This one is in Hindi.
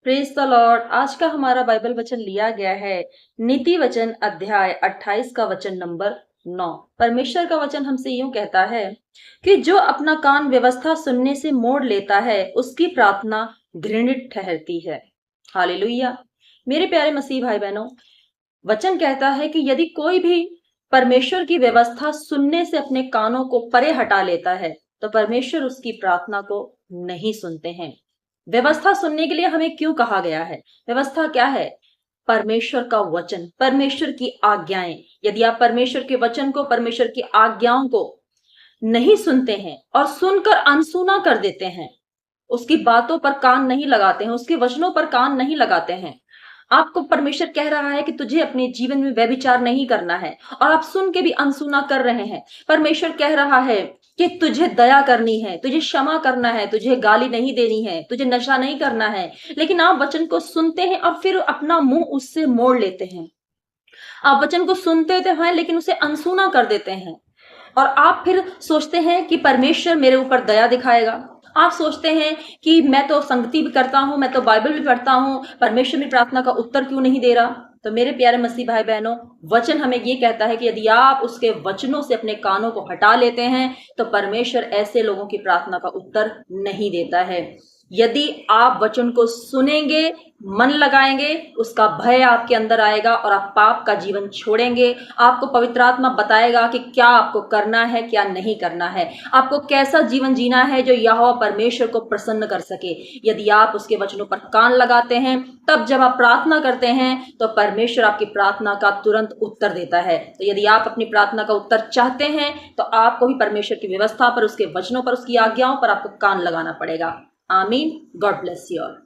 Praise the Lord. आज का हमारा बाइबल वचन लिया गया है नीति वचन अध्याय 28 का वचन नंबर 9। परमेश्वर का वचन हमसे यूं कहता है कि जो अपना कान व्यवस्था सुनने से मोड़ लेता है उसकी प्रार्थना घृणित ठहरती है। हालेलुया। मेरे प्यारे मसीह भाई बहनों, वचन कहता है कि यदि कोई भी परमेश्वर की व्यवस्था सुनने से अपने कानों को परे हटा लेता है तो परमेश्वर उसकी प्रार्थना को नहीं सुनते हैं। व्यवस्था सुनने के लिए हमें क्यों कहा गया है? व्यवस्था क्या है? परमेश्वर का वचन, परमेश्वर की आज्ञाएं। यदि आप परमेश्वर के वचन को, परमेश्वर की आज्ञाओं को नहीं सुनते हैं और सुनकर अनसुना कर देते हैं, उसकी बातों पर कान नहीं लगाते हैं, उसके वचनों पर कान नहीं लगाते हैं, आपको परमेश्वर कह रहा है कि तुझे अपने जीवन में व्यभिचार नहीं करना है और आप सुन के भी अनसुना कर रहे हैं। परमेश्वर कह रहा है कि तुझे दया करनी है, तुझे क्षमा करना है, तुझे गाली नहीं देनी है, तुझे नशा नहीं करना है, लेकिन आप वचन को सुनते हैं और फिर अपना मुंह उससे मोड़ लेते हैं। आप वचन को सुनते तो हैं लेकिन उसे अनसुना कर देते हैं और आप फिर सोचते हैं कि परमेश्वर मेरे ऊपर दया दिखाएगा। आप सोचते हैं कि मैं तो संगति भी करता हूं, मैं तो बाइबल भी पढ़ता हूं, परमेश्वर मेरी प्रार्थना का उत्तर क्यों नहीं दे रहा? तो मेरे प्यारे मसीह भाई बहनों, वचन हमें ये कहता है कि यदि आप उसके वचनों से अपने कानों को हटा लेते हैं तो परमेश्वर ऐसे लोगों की प्रार्थना का उत्तर नहीं देता है। यदि आप वचन को सुनेंगे, मन लगाएंगे, उसका भय आपके अंदर आएगा और आप पाप का जीवन छोड़ेंगे। आपको पवित्र आत्मा बताएगा कि क्या आपको करना है, क्या नहीं करना है, आपको कैसा जीवन जीना है जो यहोवा परमेश्वर को प्रसन्न कर सके। यदि आप उसके वचनों पर कान लगाते हैं, तब जब आप प्रार्थना करते हैं तो परमेश्वर आपकी प्रार्थना का तुरंत उत्तर देता है। तो यदि आप अपनी प्रार्थना का उत्तर चाहते हैं तो आपको भी परमेश्वर की व्यवस्था पर, उसके वचनों पर, उसकी आज्ञाओं पर आपको कान लगाना पड़ेगा। आमीन। God bless you all.